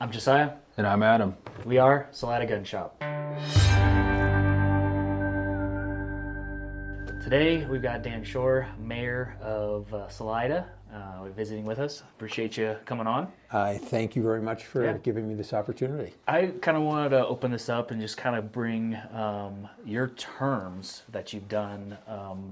I'm Josiah. And I'm Adam. We are Salida Gun Shop. Today we've got Dan Shore, Mayor of Salida, visiting with us. Appreciate you coming on. I thank you very much for giving me this opportunity. I kind of wanted to open this up and just kind of bring your terms that you've done.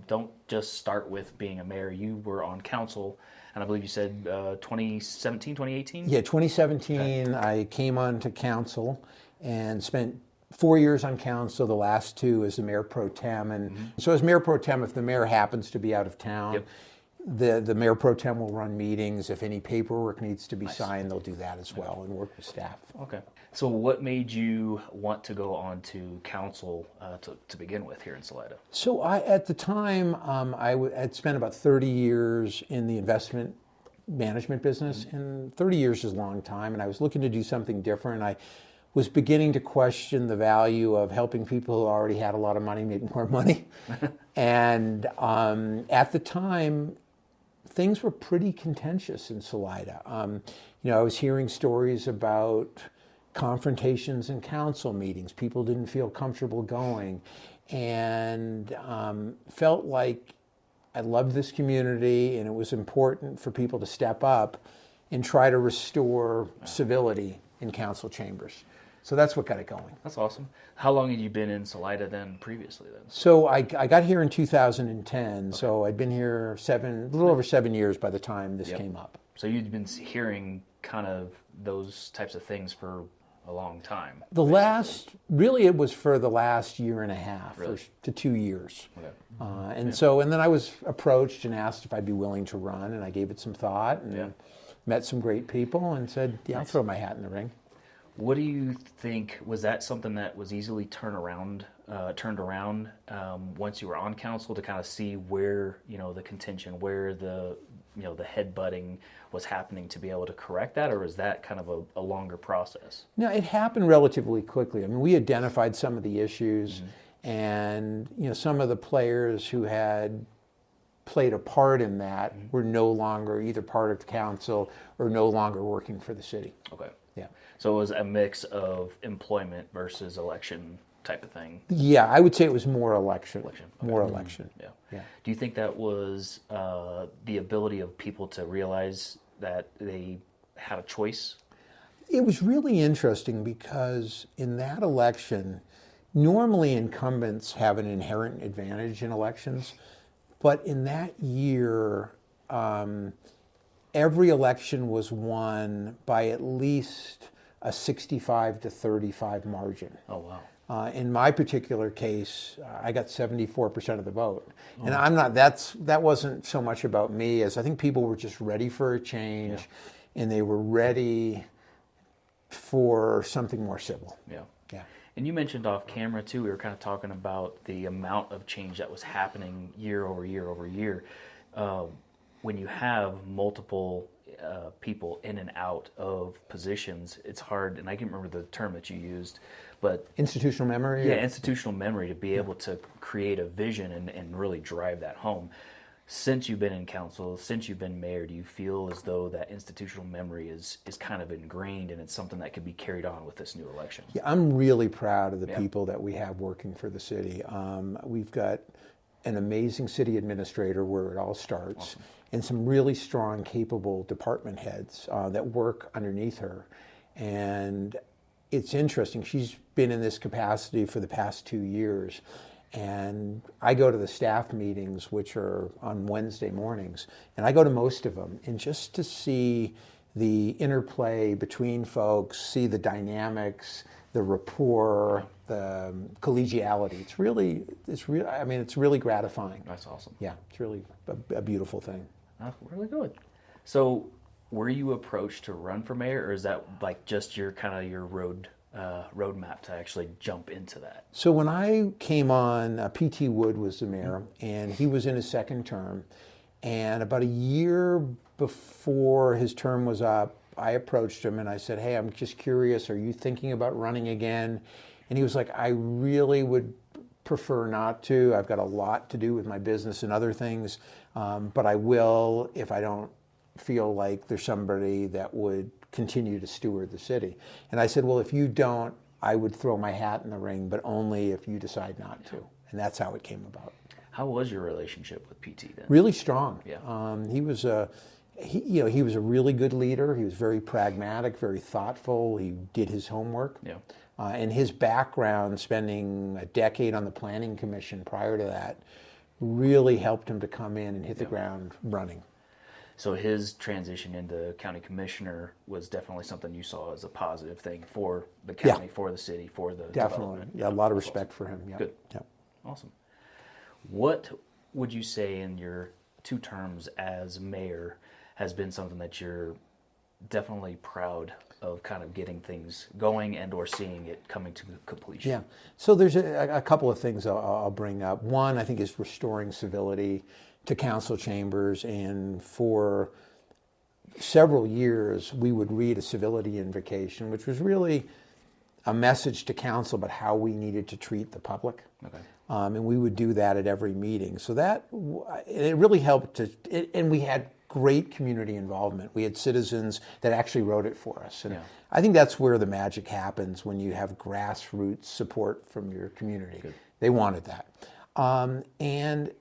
Don't just start with being a mayor. You were on council, and I believe you said 2017, 2018? Yeah, 2017, I came on to council and spent 4 years on council, the last two as the mayor pro tem. And so as mayor pro tem, if the mayor happens to be out of town, the mayor pro tem will run meetings. If any paperwork needs to be signed, they'll do that as well and work with staff. Okay. So what made you want to go on to council to begin with here in Salida? So at the time, I had spent about 30 years in the investment management business, and 30 years is a long time, and I was looking to do something different. I was beginning to question the value of helping people who already had a lot of money make more money. And at the time, things were pretty contentious in Salida. I was hearing stories about confrontations in council meetings. People didn't feel comfortable going, and felt like I loved this community, and it was important for people to step up and try to restore civility in council chambers. So that's what got it going. That's awesome. How long had you been in Salida then previously then? So I got here in 2010, so I'd been here a little over 7 years by the time this came up. So you'd been hearing kind of those types of things for a long time. It was for the last year and a half to 2 years. Okay. And then I was approached and asked if I'd be willing to run, and I gave it some thought and met some great people and said, I'll throw my hat in the ring. What do you think, was that something that was easily turned around once you were on council to kind of see where, the contention, where the headbutting was happening to be able to correct that, or is that kind of a longer process? No, it happened relatively quickly. I mean, we identified some of the issues, and some of the players who had played a part in that were no longer either part of the council or no longer working for the city. Okay. Yeah. So it was a mix of employment versus election type of thing? Yeah, I would say it was more election. Okay. More election. Yeah. Do you think that was the ability of people to realize that they had a choice? It was really interesting because in that election, normally incumbents have an inherent advantage in elections, but in that year, every election was won by at least a 65 to 35 margin. Oh, wow. In my particular case, I got 74% of the vote. And that wasn't so much about me as I think people were just ready for a change, and they were ready for something more civil. Yeah. And you mentioned off camera too, we were kind of talking about the amount of change that was happening year over year over year. When you have multiple people in and out of positions, it's hard, and I can't remember the term that you used, but institutional memory? Yeah, institutional memory, to be able to create a vision and really drive that home. Since you've been in council, since you've been mayor, do you feel as though that institutional memory is kind of ingrained and it's something that could be carried on with this new election? Yeah, I'm really proud of the people that we have working for the city. We've got an amazing city administrator where it all starts. Awesome. And some really strong, capable department heads that work underneath her. And it's interesting, she's been in this capacity for the past 2 years. And I go to the staff meetings, which are on Wednesday mornings, and I go to most of them. And just to see the interplay between folks, see the dynamics, the rapport, the collegiality, it's really gratifying. That's awesome. Yeah, it's really a beautiful thing. That's really good. So, were you approached to run for mayor, or is that like just your roadmap to actually jump into that? So when I came on, P.T. Wood was the mayor, and he was in his second term. And about a year before his term was up, I approached him and I said, "Hey, I'm just curious, are you thinking about running again?" And he was like, "I really would prefer not to. I've got a lot to do with my business and other things, but I will if I don't feel like there's somebody that would continue to steward the city. And I said, well, if you don't, I would throw my hat in the ring, but only if you decide not to. And that's how it came about. How was your relationship with PT then? Really strong. Yeah. He was a really good leader. He was very pragmatic, very thoughtful. He did his homework. Yeah. And his background, spending a decade on the Planning Commission prior to that, really helped him to come in and hit the ground running. So his transition into county commissioner was definitely something you saw as a positive thing for the county, for the city, for the development. Yeah, a lot of respect for him. Yeah. Good. Yeah. Awesome. What would you say in your 2 terms as mayor has been something that you're definitely proud of kind of getting things going and or seeing it coming to completion? Yeah. So there's a couple of things I'll bring up. One, I think, is restoring civility to council chambers. And for several years, we would read a civility invocation, which was really a message to council about how we needed to treat the public. Okay. And we would do that at every meeting. So it really helped and we had great community involvement. We had citizens that actually wrote it for us. And I think that's where the magic happens, when you have grassroots support from your community. Good. They wanted that. And,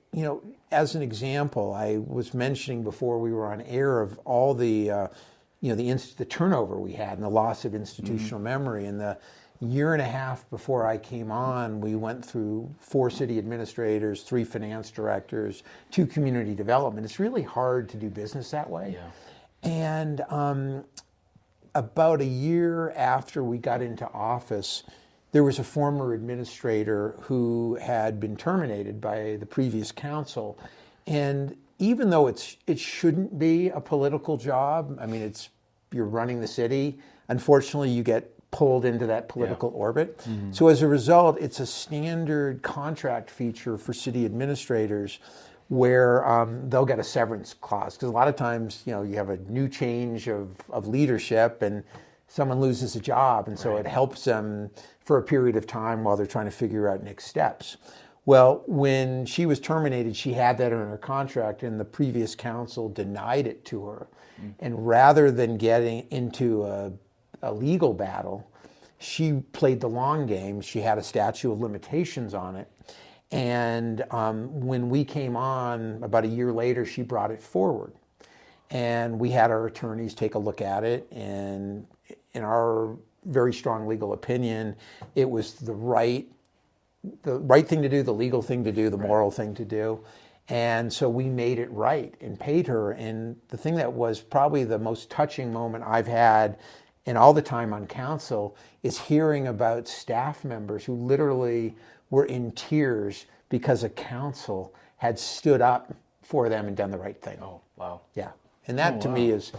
as an example, I was mentioning before we were on air of all the turnover we had and the loss of institutional memory. And the year and a half before I came on, we went through 4 city administrators, 3 finance directors, 2 community development. It's really hard to do business that way. Yeah. And about a year after we got into office, there was a former administrator who had been terminated by the previous council. And even though it shouldn't be a political job, I mean, you're running the city, unfortunately you get pulled into that political orbit. Mm-hmm. So as a result, it's a standard contract feature for city administrators where they'll get a severance clause. Because a lot of times, you have a new change of leadership and someone loses a job, and so it helps them for a period of time while they're trying to figure out next steps. Well, when she was terminated, she had that in her contract, and the previous council denied it to her. Mm. And rather than getting into a legal battle, she played the long game. She had a statute of limitations on it. And when we came on, about a year later, she brought it forward. And we had our attorneys take a look at it, and in our very strong legal opinion, it was the right thing to do, the legal thing to do, the moral thing to do. And so we made it right and paid her. And the thing that was probably the most touching moment I've had in all the time on council is hearing about staff members who literally were in tears because a council had stood up for them and done the right thing. Oh, wow. Yeah. And that to me is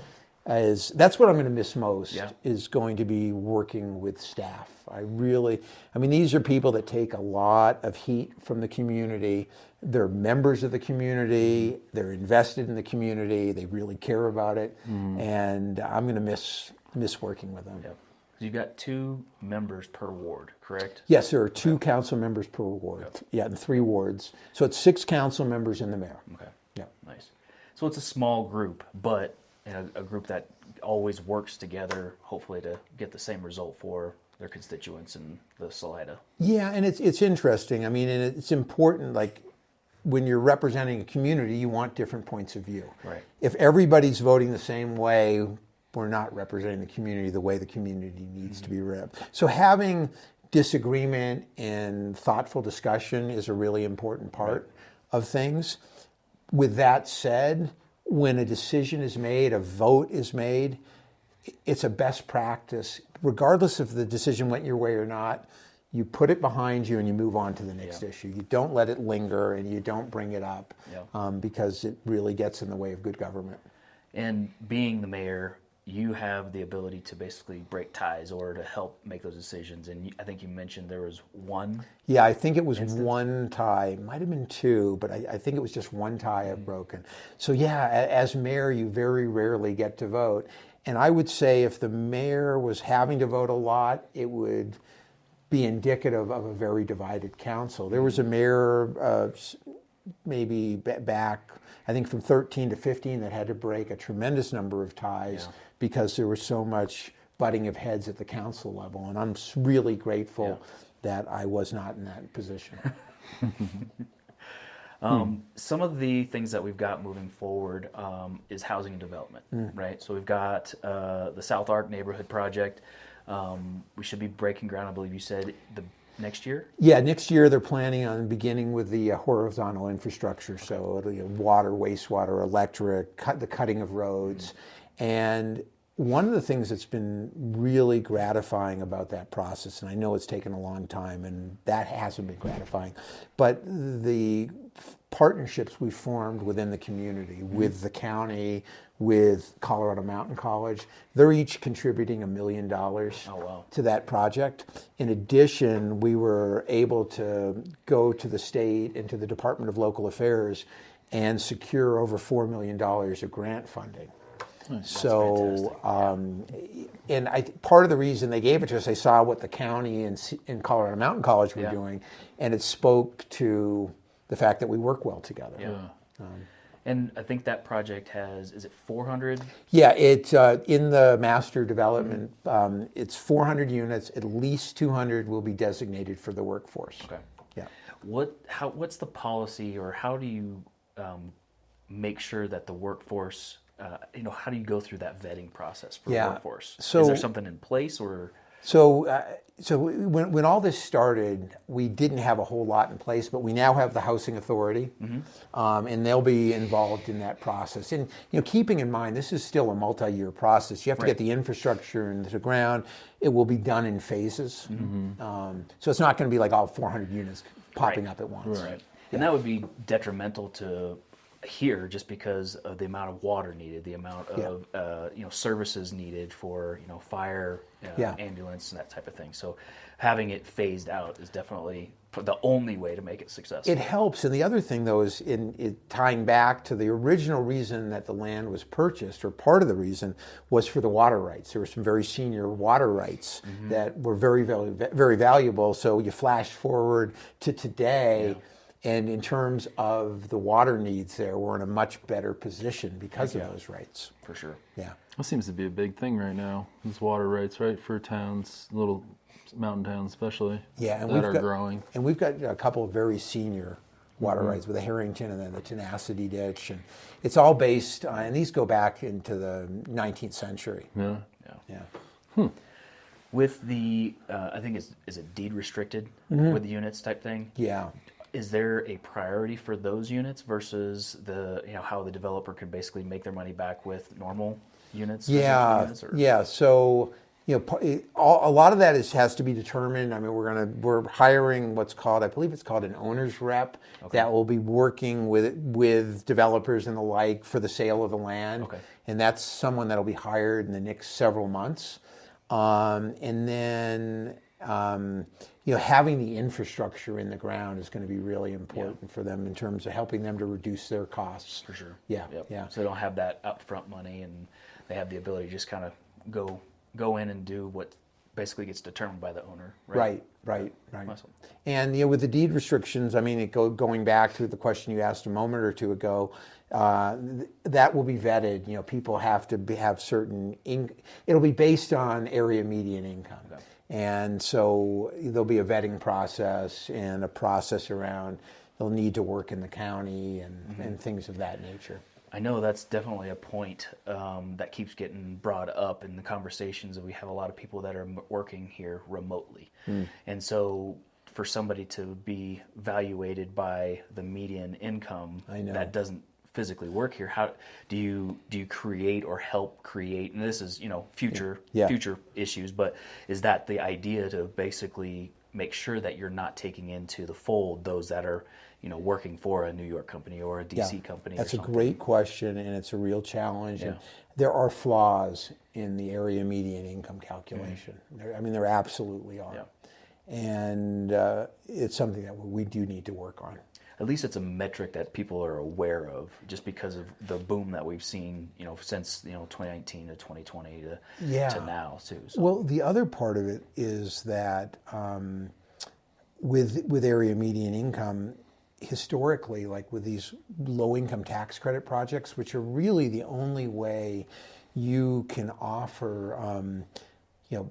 that's what I'm going to miss most, is going to be working with staff. These are people that take a lot of heat from the community. They're members of the community. They're invested in the community. They really care about it. Mm. And I'm going to miss working with them. Yep. You've got 2 members per ward, correct? Yes, there are 2 council members per ward. Yep. Yeah, and 3 wards. So it's 6 council members and the mayor. Okay. Yeah. Nice. So it's a small group, but a group that always works together, hopefully to get the same result for their constituents in the Salida. Yeah, and it's interesting. And it's important, like, when you're representing a community, you want different points of view. Right. If everybody's voting the same way, we're not representing the community the way the community needs to be rep. So having disagreement and thoughtful discussion is a really important part of things. With that said, when a decision is made, a vote is made, it's a best practice. Regardless if the decision went your way or not, you put it behind you and you move on to the next issue. You don't let it linger and you don't bring it up because it really gets in the way of good government. And being the mayor, you have the ability to basically break ties or to help make those decisions. And I think you mentioned there was one. Yeah, I think it was one tie. It might have been 2, but I think it was just one tie I've broken. So yeah, as mayor, you very rarely get to vote. And I would say if the mayor was having to vote a lot, it would be indicative of a very divided council. There was a mayor maybe back I think from 13 to 15 that had to break a tremendous number of ties because there was so much butting of heads at the council level. And I'm really grateful that I was not in that position. Some of the things that we've got moving forward is housing and development, right? So we've got the South Arc neighborhood project. We should be breaking ground, I believe you said, the next year? Yeah, next year they're planning on beginning with the horizontal infrastructure. So it'll be water, wastewater, electric, the cutting of roads. And one of the things that's been really gratifying about that process, and I know it's taken a long time, and that hasn't been gratifying, but the partnerships we formed within the community, with the county, with Colorado Mountain College, they're each contributing $1 million to that project. In addition, we were able to go to the state and to the Department of Local Affairs and secure over $4 million of grant funding. So, and part of the reason they gave it to us, they saw what the county and Colorado Mountain College were doing, and it spoke to the fact that we work well together. And I think that project has, is it 400? Yeah, it's in the master development, it's 400 units, at least 200 will be designated for the workforce. Okay. Yeah. What's the policy, or how do you make sure that the workforce, how do you go through that vetting process for the workforce? So, is there something in place, or? So when all this started, we didn't have a whole lot in place, but we now have the Housing Authority, and they'll be involved in that process. And keeping in mind, this is still a multi-year process. You have to get the infrastructure into the ground. It will be done in phases. So it's not going to be like all 400 units popping up at once. Right. And that would be detrimental to here, just because of the amount of water needed, the amount of services needed for fire, ambulance, and that type of thing. So having it phased out is definitely the only way to make it successful. It helps. And the other thing, though, is tying back to the original reason that the land was purchased, or part of the reason, was for the water rights. There were some very senior water rights that were very, very, very valuable. So you flash forward to today. And in terms of the water needs there, we're in a much better position because of those rights. For sure. Yeah. That seems to be a big thing right now, these water rights, right, for towns, little mountain towns especially, and that are growing. And we've got a couple of very senior water rights with the Harrington and then the Tenacity Ditch. And it's all based on, and these go back into the 19th century. With the, I think is it deed restricted with the units type thing? Yeah. Is there a priority for those units versus the how the developer could basically make their money back with normal units? Yeah. So a lot of that has to be determined. I mean, we're hiring what's called, I believe it's called an owner's rep that will be working with developers and the like for the sale of the land, and that's someone that'll be hired in the next several months, and then. Having the infrastructure in the ground is going to be really important for them in terms of helping them to reduce their costs. For sure. Yeah. So they don't have that upfront money, and they have the ability to just kind of go in and do what basically gets determined by the owner. Right. Awesome. And with the deed restrictions, I mean, going back to the question you asked a moment or two ago, that will be vetted. People have to have certain. It'll be based on area median income. Okay. And so there'll be a vetting process and a process around they'll need to work in the county and things of that nature. I know that's definitely a point that keeps getting brought up in the conversations. We have a lot of people that are working here remotely. And so for somebody to be evaluated by the median income that doesn't physically work here, how do you create or help create, and this is future issues, but is that the idea to basically make sure that you're not taking into the fold those that are working for a New York company or a DC company? That's a great question, and it's a real challenge. And there are flaws in the area median income calculation. There absolutely are. And it's something that we do need to work on. At least it's a metric that people are aware of, just because of the boom that we've seen, since 2019 to 2020 to now too. So. Well, the other part of it is that with area median income, historically, like with these low-income tax credit projects, which are really the only way you can offer, you know,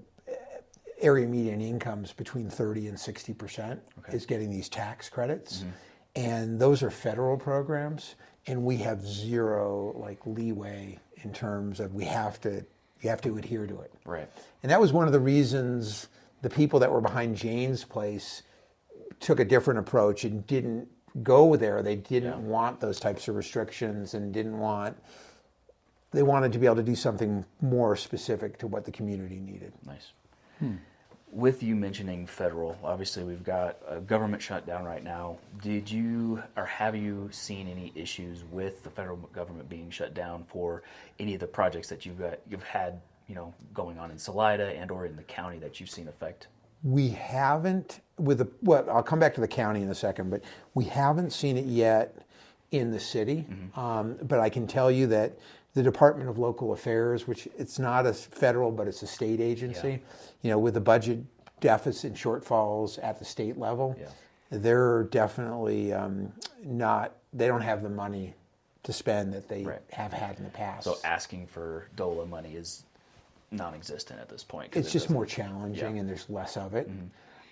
area median incomes between 30 and 60% is getting these tax credits. And those are federal programs, and we have zero like leeway in terms of you have to adhere to it. Right. And that was one of the reasons the people that were behind Jane's Place took a different approach and didn't go there. They didn't want those types of restrictions and they wanted to be able to do something more specific to what the community needed. Nice. With you mentioning federal, obviously we've got a government shutdown right now. Did you or have you seen any issues with the federal government being shut down for any of the projects that you've had, you know, going on in Salida and or in the county that you've seen affect? We haven't I'll come back to the county in a second, but we haven't seen it yet in the city. But I can tell you that the Department of Local Affairs, which it's not a federal, but it's a state agency, you know, with the budget deficit and shortfalls at the state level, they're definitely they don't have the money to spend that they have had in the past. So asking for DOLA money is non-existent at this point. It's just more challenging and there's less of it.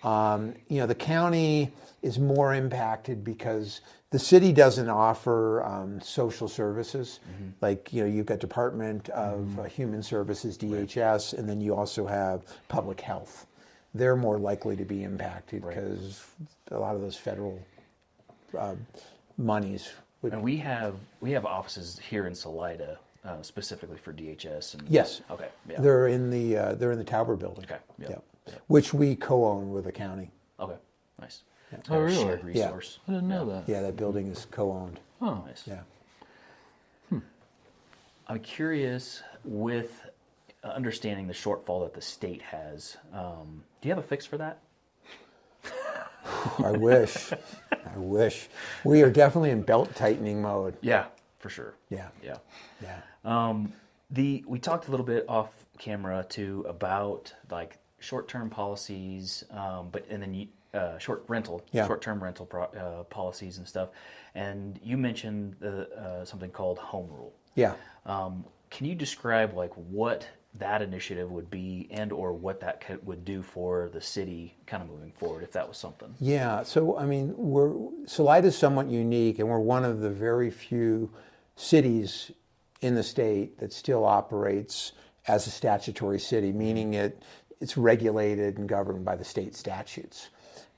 You know, the county is more impacted because the city doesn't offer social services. Like, you know, you've got Department of Human Services, DHS, and then you also have public health. They're more likely to be impacted because a lot of those federal monies. And we have offices here in Salida specifically for DHS. And, yes. Okay. Yeah. They're in the Tauber building. Okay. Yeah. Which we co-own with the county. Okay. Nice. Yeah. Oh, really? Shared resource. I didn't know that. Yeah, that building is co-owned. Oh, Nice. Yeah. I'm curious with understanding the shortfall that the state has. Do you have a fix for that? I wish. I wish. We are definitely in belt tightening mode. Yeah, for sure. Yeah. Yeah. Yeah. We talked a little bit off camera too about like short-term policies, short-term rental policies and stuff. And you mentioned something called home rule. Yeah. Can you describe like what that initiative would be and or what that would do for the city kind of moving forward if that was something? Yeah. So, I mean, Salida is somewhat unique, and we're one of the very few cities in the state that still operates as a statutory city, meaning it's regulated and governed by the state statutes.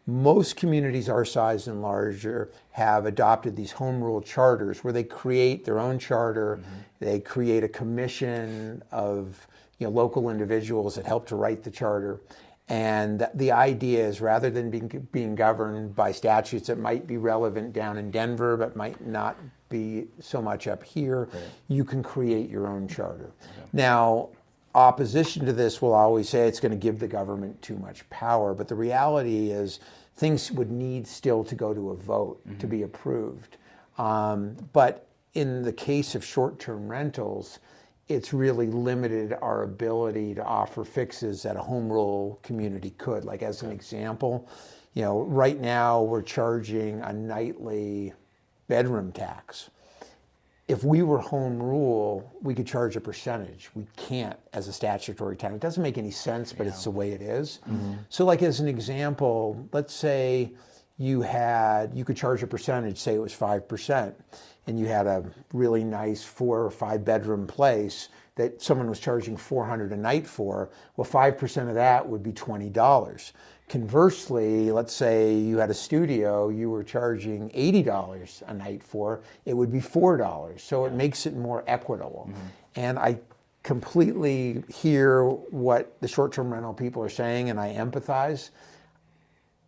Most communities our size and larger have adopted these home rule charters where they create their own charter. They create a commission of local individuals that help to write the charter. And the idea is rather than being governed by statutes that might be relevant down in Denver but might not be so much up here, you can create your own charter. Now, opposition to this will always say it's going to give the government too much power, but the reality is things would need still to go to a vote to be approved. But in the case of short-term rentals, it's really limited our ability to offer fixes that a home rule community could. Like as an example, right now we're charging a nightly bedroom tax. If we were home rule, we could charge a percentage. We can't as a statutory town. It doesn't make any sense, but it's the way it is. So like as an example, let's say you could charge a percentage, say it was 5%, and you had a really nice 4 or 5 bedroom place that someone was charging $400 a night for. Well, 5% of that would be $20. Conversely, let's say you had a studio you were charging $80 a night for, it would be $4. So it makes it more equitable. And I completely hear what the short-term rental people are saying, and I empathize.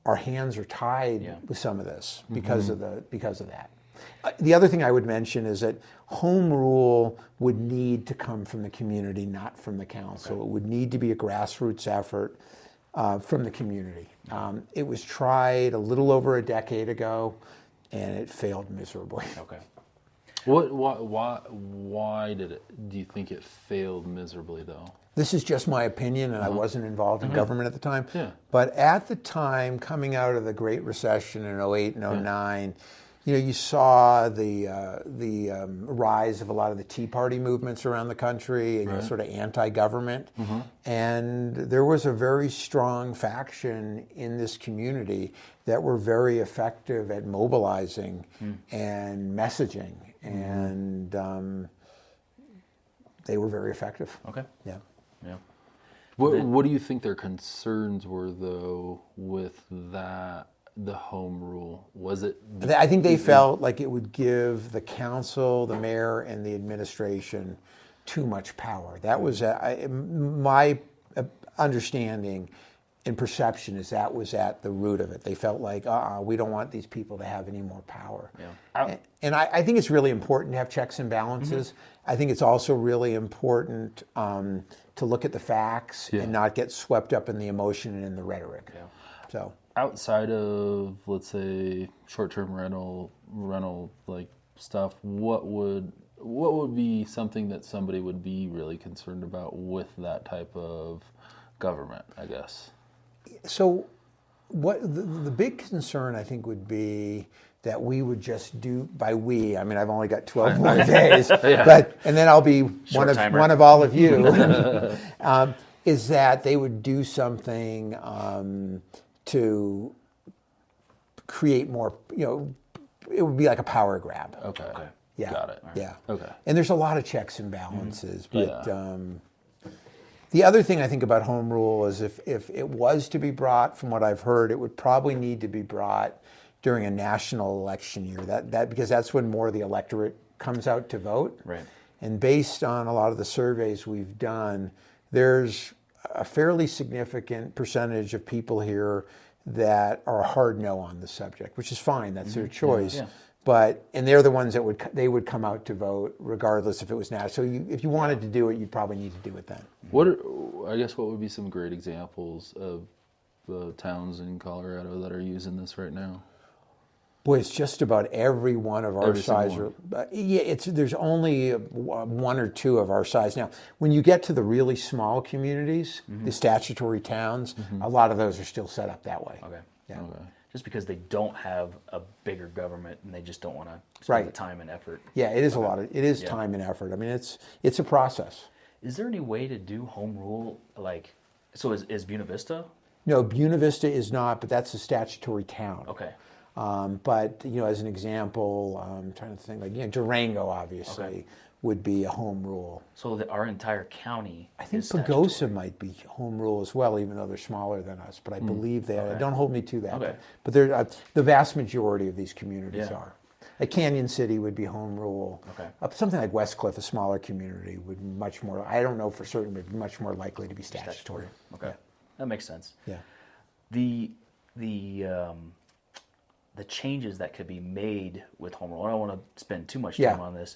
Our hands are tied with some of this because of that. The other thing I would mention is that home rule would need to come from the community, not from the council. It would need to be a grassroots effort from the community. It was tried a little over a decade ago, and it failed miserably. Okay. Why do you think it failed miserably, though? this is just my opinion, and I wasn't involved in government at the time. Yeah. But at the time, coming out of the Great Recession in '08 and '09, you saw the rise of a lot of the Tea Party movements around the country, and sort of anti-government. And there was a very strong faction in this community that were very effective at mobilizing and messaging, and they were very effective. Okay. Yeah. Yeah. What do you think their concerns were, though, with that, the home rule? Was it? I think they felt like it would give the council, the mayor, and the administration too much power. That was my understanding and perception is that was at the root of it. They felt like, we don't want these people to have any more power. Yeah. And I think it's really important to have checks and balances. I think it's also really important to look at the facts and not get swept up in the emotion and in the rhetoric. Yeah. So Outside of, let's say, short-term rental like stuff, what would be something that somebody would be really concerned about with that type of government, I guess? So what the big concern, I think, would be that we would just do, by we, I mean, I've only got 12 more days, and then I'll be one of all of you, is that they would do something to create more, it would be like a power grab. Okay. Yeah. Got it. Yeah. Okay. And there's a lot of checks and balances, but the other thing I think about home rule is if it was to be brought, from what I've heard, it would probably need to be brought during a national election year. That because that's when more of the electorate comes out to vote. Right. And based on a lot of the surveys we've done, there's a fairly significant percentage of people here that are a hard no on the subject, which is fine. That's their choice. Yeah. And they're the ones that would come out to vote regardless if it was national. So if you wanted to do it, you'd probably need to do it then. What would be some great examples of towns in Colorado that are using this right now? Boy, it's just about every one of our size. Yeah, there's only one or two of our size. Now, when you get to the really small communities, the statutory towns, a lot of those are still set up that way. Okay. Yeah. Okay. Just because they don't have a bigger government and they just don't want to spend the time and effort. Yeah, it is a lot of time and effort. I mean, it's a process. Is there any way to do home rule so is Buena Vista? No, Buena Vista is not, but that's a statutory town. Okay. But as an example, I'm trying to think Durango obviously would be a home rule. So our entire county. I think Pagosa might be home rule as well, even though they're smaller than us. But I believe they are. Don't hold me to that. Okay. But they're, the vast majority of these communities are. Like Canyon City would be home rule. Okay. Something like Westcliff, a smaller community, would much more. I don't know for certain, but much more likely to be statutory. Okay, that makes sense. Yeah. The changes that could be made with home rule. I don't want to spend too much time on this.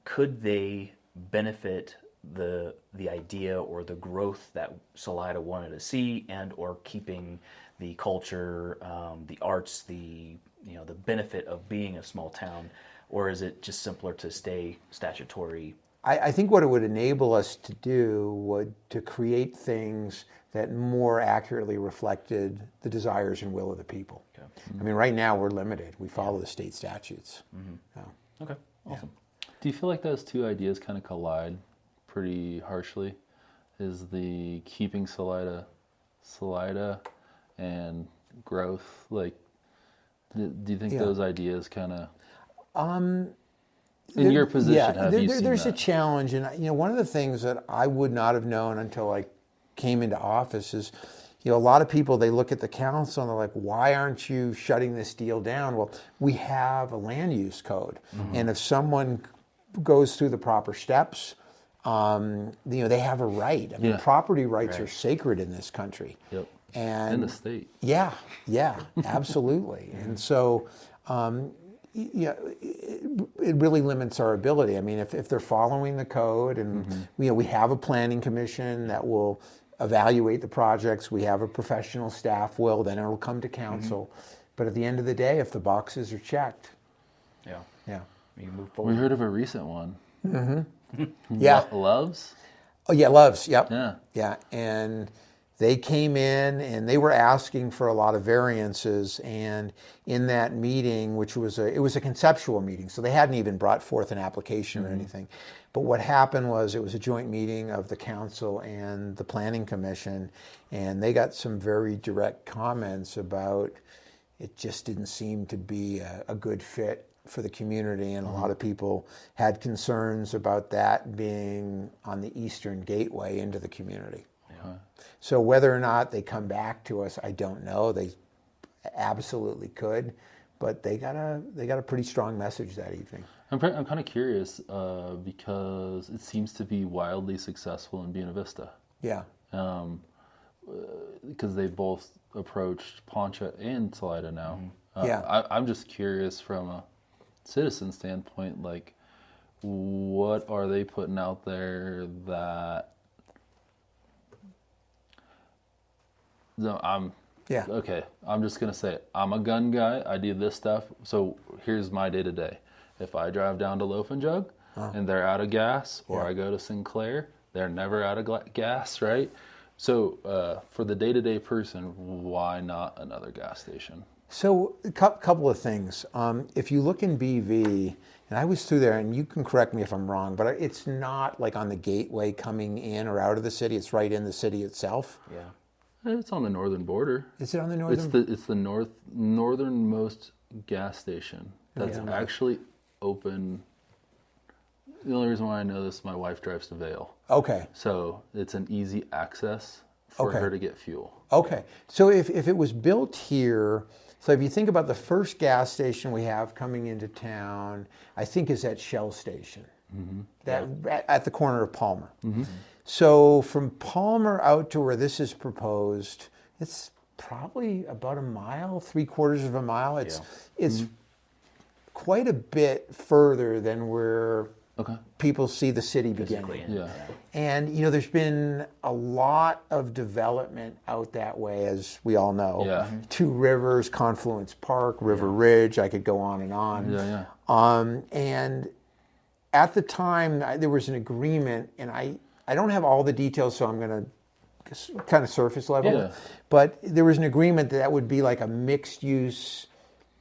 Could they benefit the idea or the growth that Salida wanted to see, and or keeping the culture, the arts, the benefit of being a small town, or is it just simpler to stay statutory? I think what it would enable us to do would to create things that more accurately reflected the desires and will of the people. Okay. I mean, right now we're limited. We follow the state statutes. Okay, awesome. Do you feel like those two ideas kind of collide pretty harshly? Is the keeping Salida and growth, do you think those ideas kind of... in your position, have you seen there's that? a challenge, and one of the things that I would not have known until I came into office is, a lot of people, they look at the council and they're like, why aren't you shutting this deal down? Well, we have a land use code, and if someone goes through the proper steps, they have a right. I mean, property rights are sacred in this country. Yep. And in the state. Yeah, absolutely. And so, it really limits our ability. I mean, if they're following the code, and we have a planning commission that will evaluate the projects, we have a professional staff then it'll come to council. But at the end of the day, if the boxes are checked, you move forward. We heard of a recent one. Yeah. Loves? Oh yeah, Loves. Yep. Yeah. Yeah, and they came in and they were asking for a lot of variances. And in that meeting, which was it was a conceptual meeting, so they hadn't even brought forth an application or anything. But what happened was it was a joint meeting of the council and the planning commission, and they got some very direct comments about it just didn't seem to be a good fit for the community, and a lot of people had concerns about that being on the eastern gateway into the community. Yeah. So whether or not they come back to us, I don't know. They absolutely could, but they got a pretty strong message that evening. I'm kind of curious because it seems to be wildly successful in Buena Vista. Yeah. Because they both approached Poncha and Salida now. Yeah. I'm just curious from a citizen standpoint, like, what are they putting out there that... No, Yeah. okay, I'm just going to say it. I'm a gun guy. I do this stuff. So here's my day-to-day. If I drive down to Loaf and Jug and they're out of gas, or I go to Sinclair, they're never out of gas, right? So for the day-to-day person, why not another gas station? So a couple of things. If you look in BV, and I was through there, and you can correct me if I'm wrong, but it's not like on the gateway coming in or out of the city. It's right in the city itself. Yeah. It's on the northern border. Is it on the northern? It's the northernmost gas station that's actually open. The only reason why I know this, my wife drives to Vail. Okay. So it's an easy access for her to get fuel. Okay. So if it was built here, so if you think about the first gas station we have coming into town, I think is at Shell Station, at the corner of Palmer. So from Palmer out to where this is proposed, it's probably about a mile, 3/4 of a mile. It's quite a bit further than where people see the city beginning. Yeah. And there's been a lot of development out that way, as we all know. Yeah. Two Rivers, Confluence Park, River Ridge. I could go on and on. Yeah. And at the time, there was an agreement, and I don't have all the details, so I'm going to kind of surface level. Yeah. But there was an agreement that would be like a mixed-use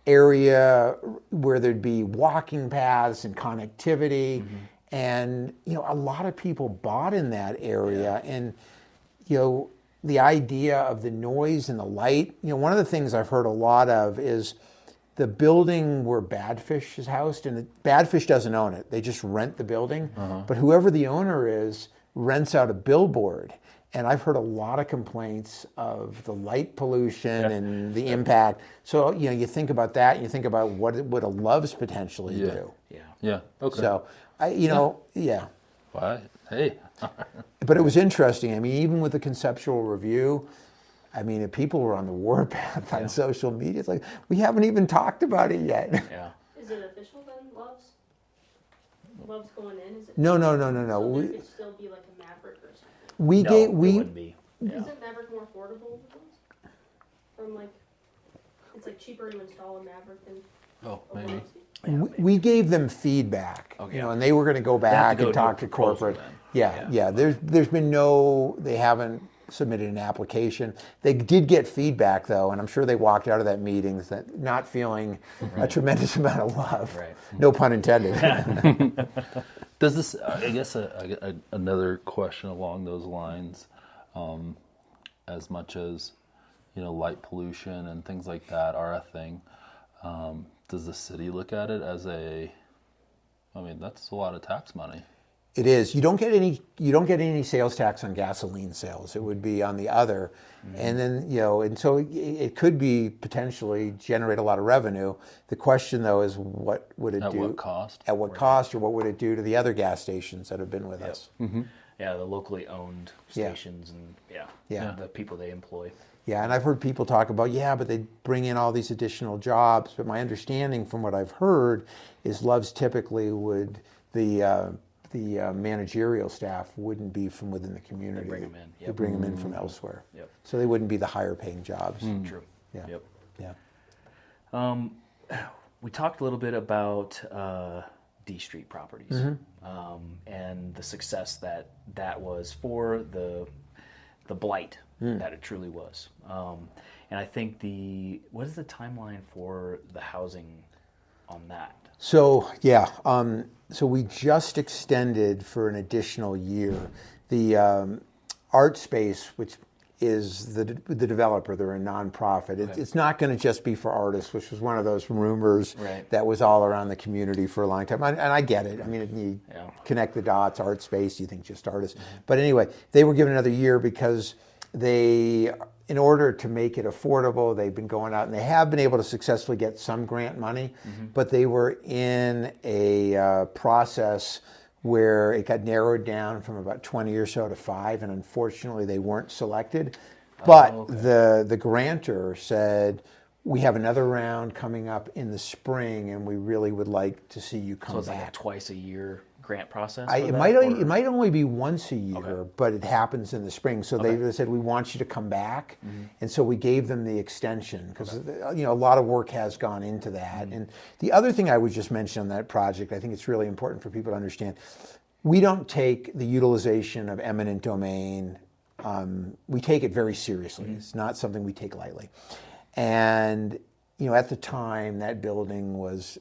area where there'd be walking paths and connectivity. And, a lot of people bought in that area. And, the idea of the noise and the light, one of the things I've heard a lot of is the building where Badfish is housed, and Badfish doesn't own it. They just rent the building. But whoever the owner is rents out a billboard. And I've heard a lot of complaints of the light pollution and the impact. So, you think about that, and you think about what would a Love's potentially do. Yeah. Okay. So, Why? Hey. But it was interesting. I mean, even with the conceptual review, I mean, if people were on the warpath on social media, it's like, we haven't even talked about it yet. Yeah. Is it official then, Love's? Love's going in? Is it? No. So there could still be like a Maverick or something. It wouldn't be. Yeah. Isn't Maverick more affordable than those? From like, it's like cheaper to install a Maverick than a Maybe. Love's. We gave them feedback, and they were going to go back and talk to corporate. Yeah. There's been they haven't submitted an application. They did get feedback though, and I'm sure they walked out of that meeting not feeling a tremendous amount of love. Right. No pun intended. Does this? I guess another question along those lines, as much as light pollution and things like that are a thing. Does the city look at it as that's a lot of tax money? It is. You don't get any sales tax on gasoline sales. It would be on the other, and then and so it could be potentially generate a lot of revenue. The question though is, what would it do? At what cost? At what cost, or what would it do to the other gas stations that have been with us? Yeah, the locally owned stations and the people they employ. Yeah, and I've heard people talk about, but they bring in all these additional jobs. But my understanding from what I've heard is Love's typically would, the managerial staff wouldn't be from within the community. They bring them in. They bring them in from elsewhere. Yep. So they wouldn't be the higher paying jobs. True. Yeah. Yep. Yeah. We talked a little bit about D Street properties, and the success that was for the blight that it truly was. And I think what is the timeline for the housing on that? So yeah, so we just extended for an additional year. The Art Space, which is the developer, they're a nonprofit. It's not going to just be for artists, which was one of those rumors that was all around the community for a long time. And I get it. I mean, you connect the dots, Art Space, you think just artists. But anyway, they were given another year because in order to make it affordable, they've been going out and they have been able to successfully get some grant money, but they were in a process where it got narrowed down from about 20 or so to 5, and unfortunately they weren't selected. But the grantor said, we have another round coming up in the spring, and we really would like to see you come So it's back. like a twice a year grant process? It might only be once a year, but it happens in the spring. So they said, we want you to come back. And so we gave them the extension because a lot of work has gone into that. And the other thing I would just mention on that project, I think it's really important for people to understand, we don't take the utilization of eminent domain, we take it very seriously. It's not something we take lightly. And at the time, that building was,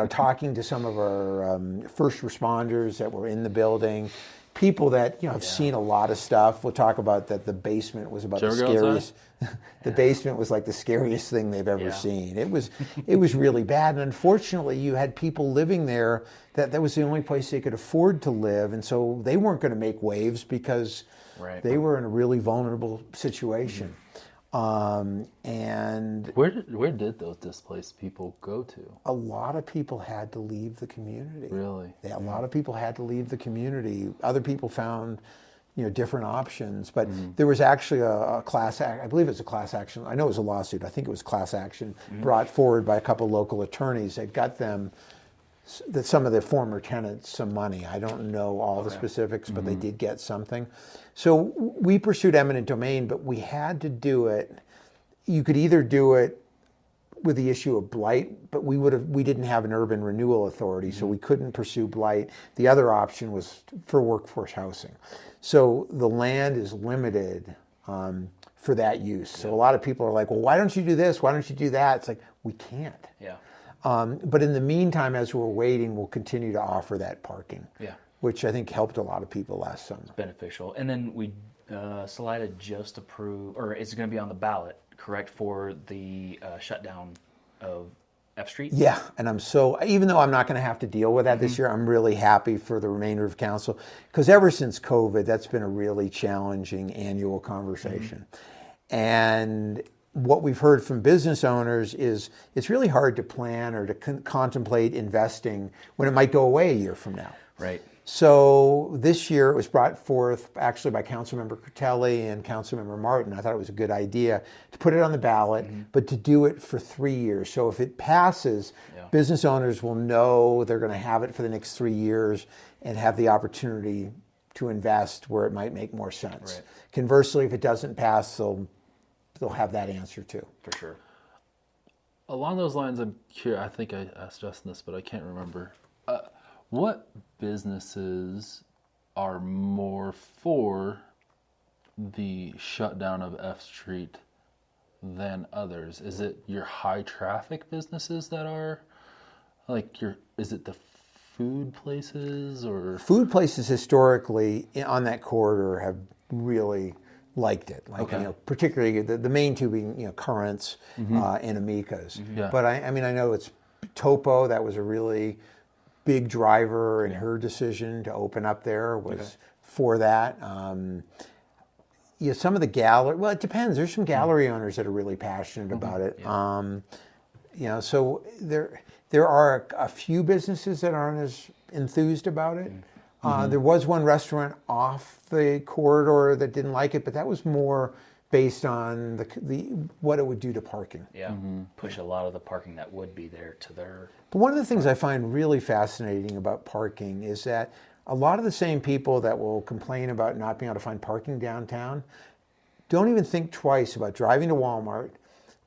talking to some of our first responders that were in the building, people that, have seen a lot of stuff. We'll talk about that the basement was about the scariest. The basement was like the scariest thing they've ever seen. It was really bad. And unfortunately, you had people living there that was the only place they could afford to live. And so they weren't going to make waves because they were in a really vulnerable situation. And where did those displaced people go to? A lot of people had to leave the community. Really? A lot of people had to leave the community. Other people found, different options. But there was actually a class act. I believe it's a class action. I know it was a lawsuit. I think it was class action brought forward by a couple local attorneys that got them, some of the former tenants, some money. I don't know all the specifics, but they did get something. So we pursued eminent domain, but we had to do it. You could either do it with the issue of blight, but we didn't have an urban renewal authority, so we couldn't pursue blight. The other option was for workforce housing. So the land is limited for that use. So a lot of people are like, well, why don't you do this? Why don't you do that? It's like, we can't. Yeah. But in the meantime, as we're waiting, we'll continue to offer that parking. Yeah. Which I think helped a lot of people last summer. It's beneficial. And then Salida just approved, or it's going to be on the ballot, correct, for the shutdown of F Street? Yeah, and even though I'm not going to have to deal with that this year, I'm really happy for the remainder of council, because ever since COVID, that's been a really challenging annual conversation. And what we've heard from business owners is it's really hard to plan or to contemplate investing when it might go away a year from now. Right. So this year it was brought forth actually by Councilmember Critelli and Councilmember Martin. I thought it was a good idea to put it on the ballot, but to do it for 3 years. So if it passes, business owners will know they're going to have it for the next 3 years and have the opportunity to invest where it might make more sense. Right. Conversely, if it doesn't pass, they'll have that answer too. For sure. Along those lines, I'm curious. I think I asked Justin this, but I can't remember. What businesses are more for the shutdown of F Street than others? Is it your high traffic businesses that are is it the food places or? Food places historically on that corridor have really liked it. Particularly the main two being, Currents and Amica's. Yeah. But I know it's Topo, that was a really big driver in her decision to open up there was for that. Some of the gallery, well, it depends. There's some gallery owners that are really passionate about it. Yeah. So there are a few businesses that aren't as enthused about it. There was one restaurant off the corridor that didn't like it, but that was more based on the what it would do to parking. Yeah, push a lot of the parking that would be there to their... But one of the things I find really fascinating about parking is that a lot of the same people that will complain about not being able to find parking downtown don't even think twice about driving to Walmart,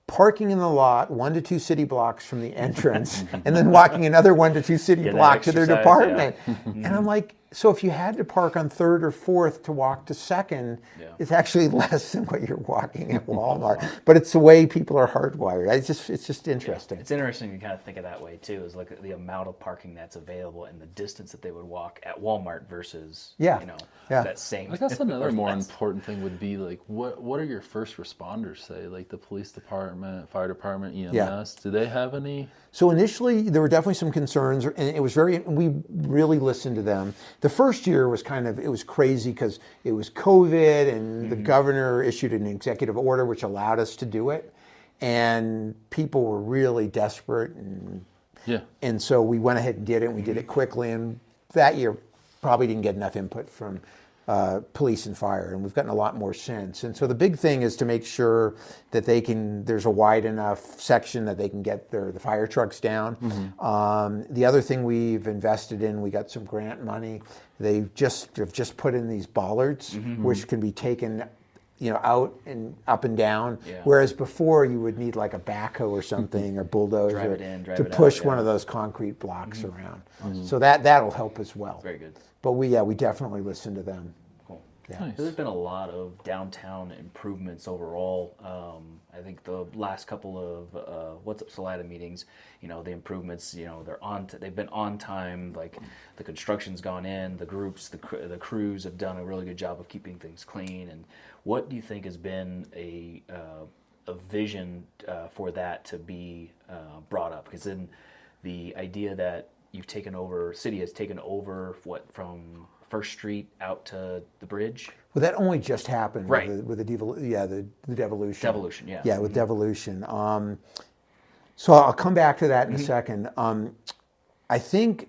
parking in the lot 1 to 2 city blocks from the entrance, and then walking another 1 to 2 city blocks to their department. And I'm like, so if you had to park on 3rd or 4th to walk to 2nd, it's actually less than what you're walking at Walmart. But it's the way people are hardwired. It's just interesting. It's interesting to kind of think of that way too, is look at the amount of parking that's available and the distance that they would walk at Walmart versus that same. I guess another more important thing would be like, what are your first responders say? Like the police department, fire department, EMS. Do they have any? So initially, there were definitely some concerns, and we really listened to them. The first year was it was crazy because it was COVID, and the governor issued an executive order which allowed us to do it, and people were really desperate, and so we went ahead and did it, and we did it quickly, and that year probably didn't get enough input from police and fire, and we've gotten a lot more since. And so the big thing is to make sure that there's a wide enough section that they can get the fire trucks down. The other thing we've invested in, we got some grant money. They've just put in these bollards, which can be taken out and up and down. Whereas before you would need like a backhoe or something or bulldozer to push one of those concrete blocks around. So that'll help as well. Very good. But we definitely listen to them. Cool. Yeah. Nice. There's been a lot of downtown improvements overall. I think the last couple of What's Up Salida meetings, the improvements, they've been on time. Like the construction's gone in, the groups, the crews have done a really good job of keeping things clean. And what do you think has been a vision for that to be brought up? Because then the idea that city has taken over from First Street out to the bridge. Well, that only just happened right. with the devolution. Devolution, yeah. Yeah, with devolution. So I'll come back to that in a second. I think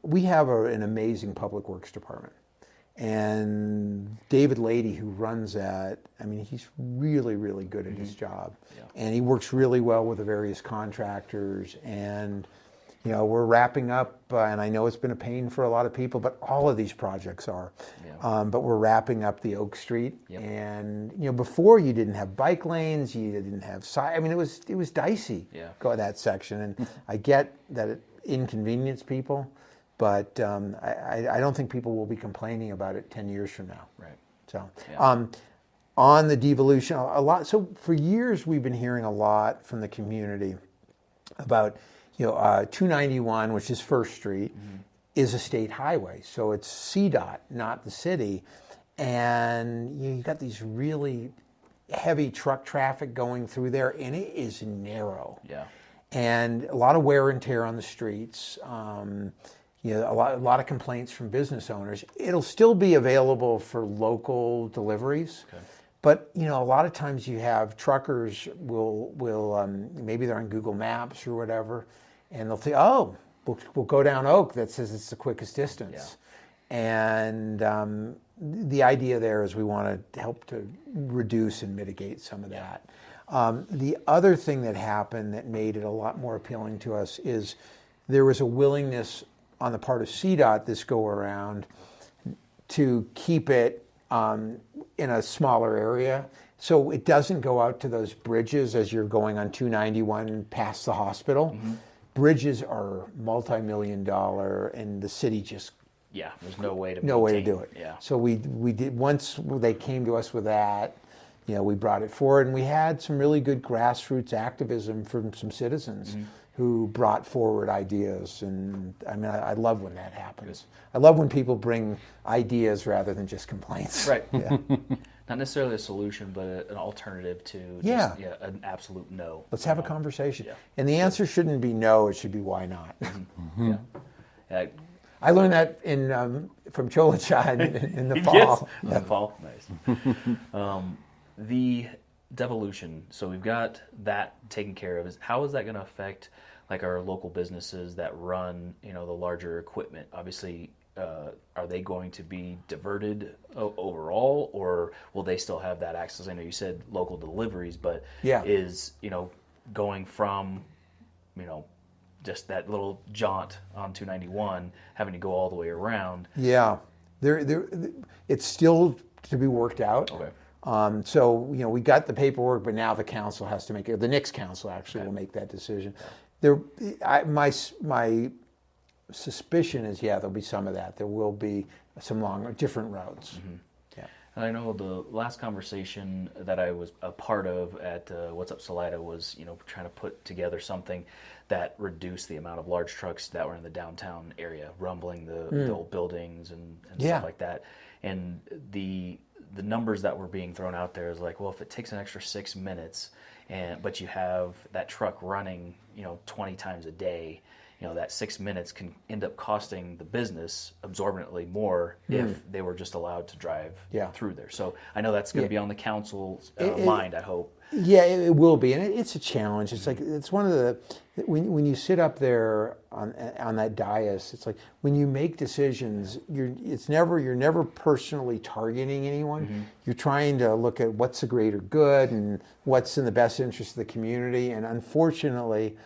we have an amazing public works department, and David Lady, who runs that, he's really, really good at his job, and he works really well with the various contractors. And we're wrapping up, and I know it's been a pain for a lot of people, but all of these projects are. But we're wrapping up the Oak Street, and before you didn't have bike lanes, you didn't have it was dicey. Go that section, and I get that it inconvenienced people, but I don't think people will be complaining about it 10 years from now. Right. So. On the devolution, a lot. So for years we've been hearing a lot from the community about 291, which is First Street, is a state highway. So it's CDOT, not the city. And you got these really heavy truck traffic going through there, and it is narrow. And a lot of wear and tear on the streets. A lot of complaints from business owners. It'll still be available for local deliveries. But a lot of times you have truckers will maybe they're on Google Maps or whatever, and they'll say, we'll go down Oak. That says it's the quickest distance. And the idea there is we want to help to reduce and mitigate some of that. The other thing that happened that made it a lot more appealing to us is there was a willingness on the part of CDOT this go around to keep it in a smaller area. So it doesn't go out to those bridges as you're going on 291 past the hospital. Bridges are multi-million-dollar, and the city just there's no way to do it. So we did, once they came to us with that, we brought it forward, and we had some really good grassroots activism from some citizens who brought forward ideas. And I love when that happens. I love when people bring ideas rather than just complaints. Right. Not necessarily a solution, but an alternative to an absolute no. Let's have a conversation. And the answer shouldn't be no, it should be why not. I learned that from Cholacha in the fall. In the fall, nice. The devolution, so we've got that taken care of. How is that going to affect like our local businesses that run, the larger equipment? Obviously, are they going to be diverted overall, or will they still have that access? I know you said local deliveries, but is going from just that little jaunt on 291 having to go all the way around? It's still to be worked out. So we got the paperwork, but now the council has to make it. The next council actually will make that decision. My suspicion is, there'll be some of that. There will be some different roads. Mm-hmm. And I know the last conversation that I was a part of at What's Up Salida was, trying to put together something that reduced the amount of large trucks that were in the downtown area, rumbling the old buildings and stuff like that. And the numbers that were being thrown out there is like, well, if it takes an extra 6 minutes, but you have that truck running, 20 times a day, that 6 minutes can end up costing the business absorbently more if they were just allowed to drive through there. So I know that's going to be on the council's mind, I hope. Yeah, it will be, and it's a challenge. It's like it's one of the when you sit up there on that dais. It's like when you make decisions, you're never personally targeting anyone. Mm-hmm. You're trying to look at what's the greater good and what's in the best interest of the community. And unfortunately,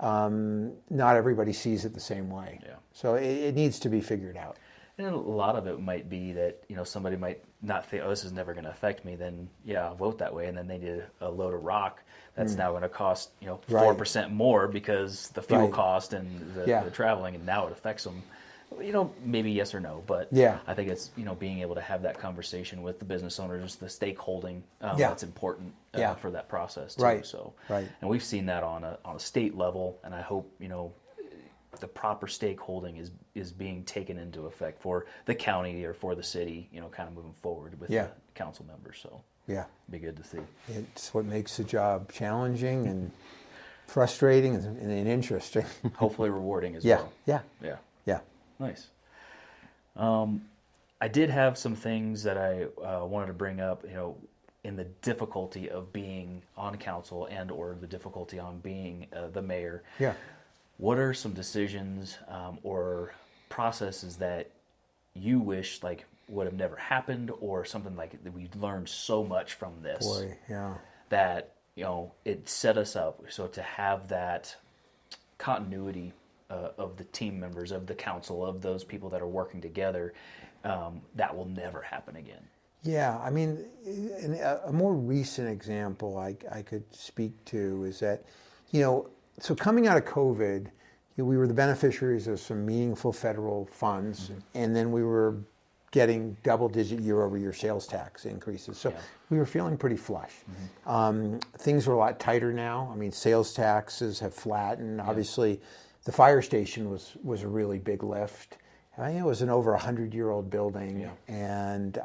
not everybody sees it the same way. Yeah. So it needs to be figured out. And a lot of it might be that, somebody might not think, oh, this is never going to affect me, then, I'll vote that way. And then they need a load of rock that's now going to cost, 4% more because the fuel cost and the traveling, and now it affects them. Maybe yes or no. But I think it's, being able to have that conversation with the business owners, the stakeholding, that's important for that process too. Right. So, right. And we've seen that on a state level, and I hope, the proper stakeholding is being taken into effect for the county or for the city, kind of moving forward with the council members. So be good to see. It's what makes the job challenging and frustrating and interesting. Hopefully rewarding as well. Yeah. Nice. I did have some things that I wanted to bring up, in the difficulty of being on council and or the difficulty on being the mayor. Yeah. What are some decisions or processes that you wish would have never happened, or something like that we learned so much from this? Boy, yeah. That it set us up so to have that continuity of the team members, of the council, of those people that are working together, that will never happen again. Yeah, I mean, a more recent example I could speak to is that, so coming out of COVID, we were the beneficiaries of some meaningful federal funds, and then we were getting double-digit year-over-year sales tax increases. So we were feeling pretty flush. Things are a lot tighter now. I mean, sales taxes have flattened. Obviously, the fire station was a really big lift. I think it was an over 100-year-old building, and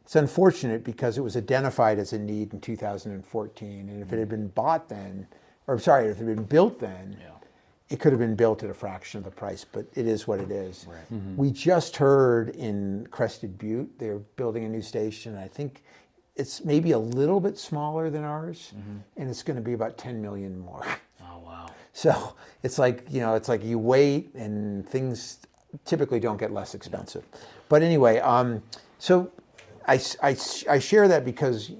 it's unfortunate because it was identified as a need in 2014, and if it had been bought then, if it had been built then, it could have been built at a fraction of the price, but it is what it is. Right. Mm-hmm. We just heard in Crested Butte, they're building a new station. I think it's maybe a little bit smaller than ours, and it's going to be about 10 million more. Oh, wow. So it's like you wait, and things typically don't get less expensive. But anyway, so I share that because,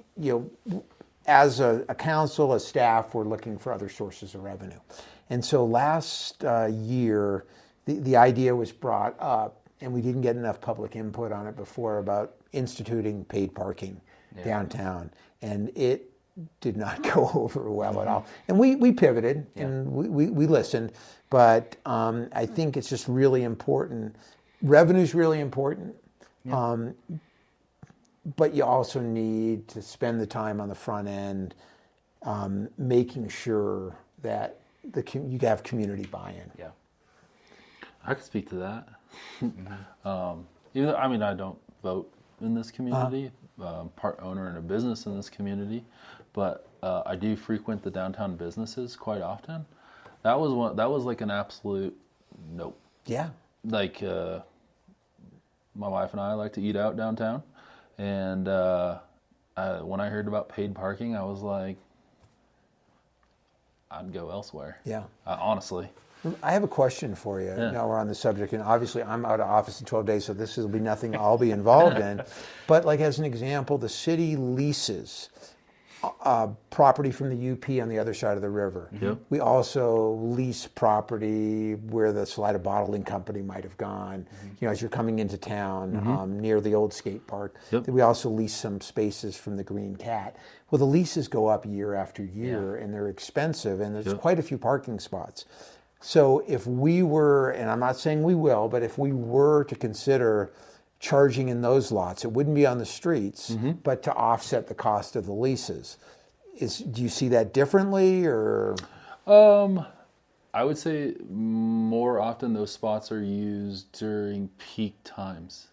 as a council, as staff, we're looking for other sources of revenue. And so last year, the idea was brought up, and we didn't get enough public input on it before, about instituting paid parking downtown. And it did not go over well at all. And we pivoted, and we listened. But I think it's just really important. Revenue's really important. But you also need to spend the time on the front end making sure that you have community buy-in. Yeah, I could speak to that. I don't vote in this community. Part owner in a business in this community, but I do frequent the downtown businesses quite often. That was like an absolute nope. Yeah. Like my wife and I like to eat out downtown, and when I heard about paid parking, I was like, I'd go elsewhere. Yeah. Honestly. I have a question for you. Yeah. Now we're on the subject, and obviously I'm out of office in 12 days, so this will be nothing I'll be involved in. But as an example, the city leases property from the UP on the other side of the river. Yep. We also lease property where the Salida Bottling Company might have gone. As you're coming into town, near the old skate park. Yep. We also lease some spaces from the Green Cat. Well, the leases go up year after year, and they're expensive, and there's quite a few parking spots. So if we were, and I'm not saying we will, but if we were to consider charging in those lots, it wouldn't be on the streets, but to offset the cost of the leases. Do you see that differently, or? I would say more often those spots are used during peak times,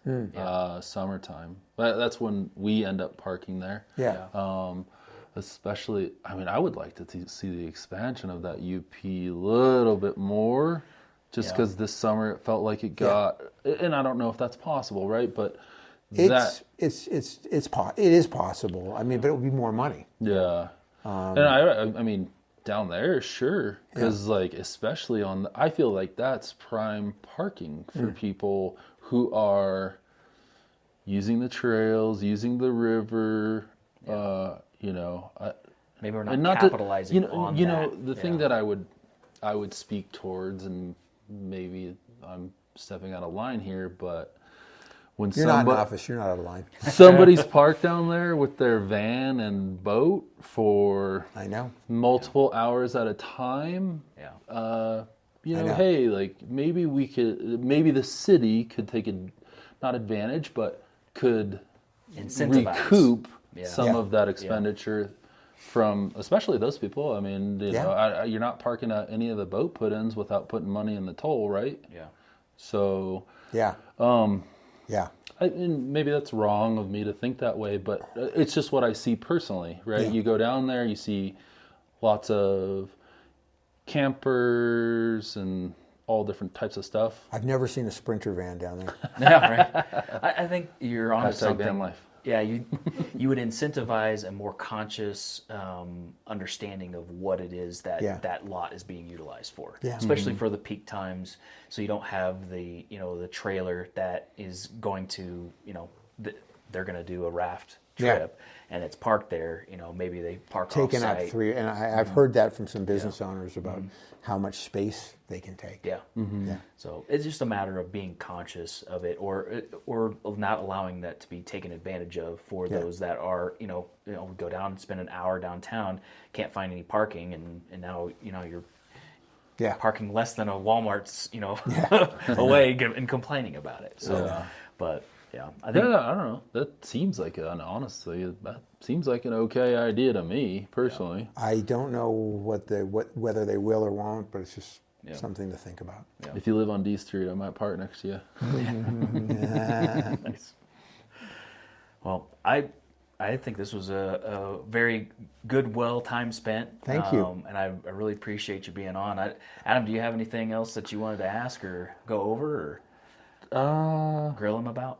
summertime. That's when we end up parking there. Yeah. Especially, I would like to see the expansion of that UP a little bit more, just because this summer it felt like it got, and I don't know if that's possible, right? But it is possible. But it would be more money. Yeah. And down there, sure, because especially I feel like that's prime parking for people who are using the trails, using the river. Maybe we're not capitalizing on that. The thing that I would speak towards, and maybe I'm stepping out of line here, but when you're not in office, you're not out of line. Somebody's parked down there with their van and boat for multiple hours at a time. Hey, maybe the city could take not advantage, but could recoup some of that expenditure from, especially those people. You're not parking at any of the boat put-ins without putting money in the toll, right? Yeah. So. Yeah. And maybe that's wrong of me to think that way, but it's just what I see personally, right? You go down there, you see lots of campers and all different types of stuff. I've never seen a Sprinter van down there. Right. I think you're on to something. Van life. Yeah, you would incentivize a more conscious understanding of what it is that lot is being utilized for, especially for the peak times. So you don't have the trailer that is going to they're going to do a raft trip and it's parked there. Maybe they park taken off-site. up 3, and I've heard that from some business owners about how much space they can take. So it's just a matter of being conscious of it, or not allowing that to be taken advantage of for those that are go down and spend an hour downtown, can't find any parking, and now you're parking less than a Walmart's away and complaining about it. So, but. Yeah, I don't know. That seems like honestly, that seems like an okay idea to me personally. I don't know whether they will or won't, but it's just something to think about. Yeah. If you live on D Street, I might park next to you. Nice. Well, I think this was a very good, time spent. Thank you. And I really appreciate you being on. Adam, do you have anything else that you wanted to ask or go over or grill him about?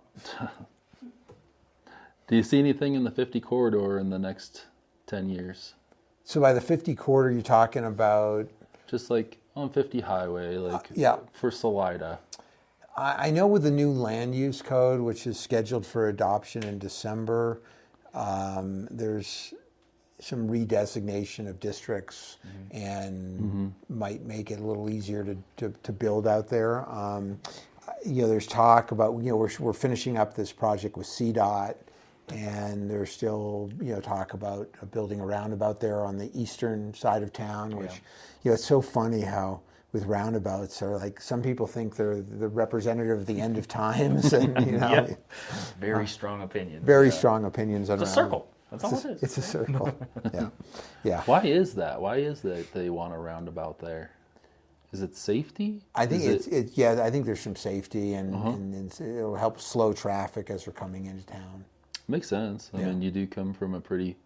Do you see anything in the 50 corridor in the next 10 years? So by the 50 corridor, you're talking about? Just like on 50 highway, for Salida. I know with the new land use code, which is scheduled for adoption in December, there's some redesignation of districts and might make it a little easier to build out there. There's talk about, we're finishing up this project with CDOT, and there's still, talk about building a roundabout there on the eastern side of town, which, it's so funny how with roundabouts are some people think they're the representative of the end of times, and, Very strong opinions. Very strong opinions on it's a circle. That's all it is. It's a circle. Yeah. Why is that? Why is that they want a roundabout there? Is it safety? I think I think there's some safety, and it'll help slow traffic as we're coming into town. Makes sense. I mean, you do come from a pretty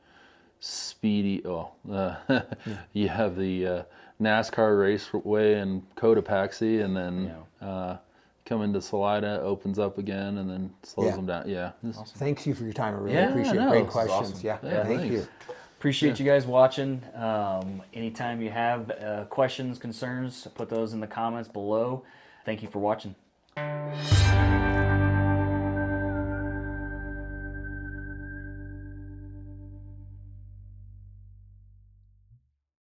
speedy. You have the NASCAR raceway and Cotopaxi, and then come into Salida, opens up again, and then slows them down. Yeah. Awesome. Thanks you for your time. I really appreciate it. Great questions. Awesome. Yeah, thank you. Appreciate you guys watching. Anytime you have questions, concerns, put those in the comments below. Thank you for watching.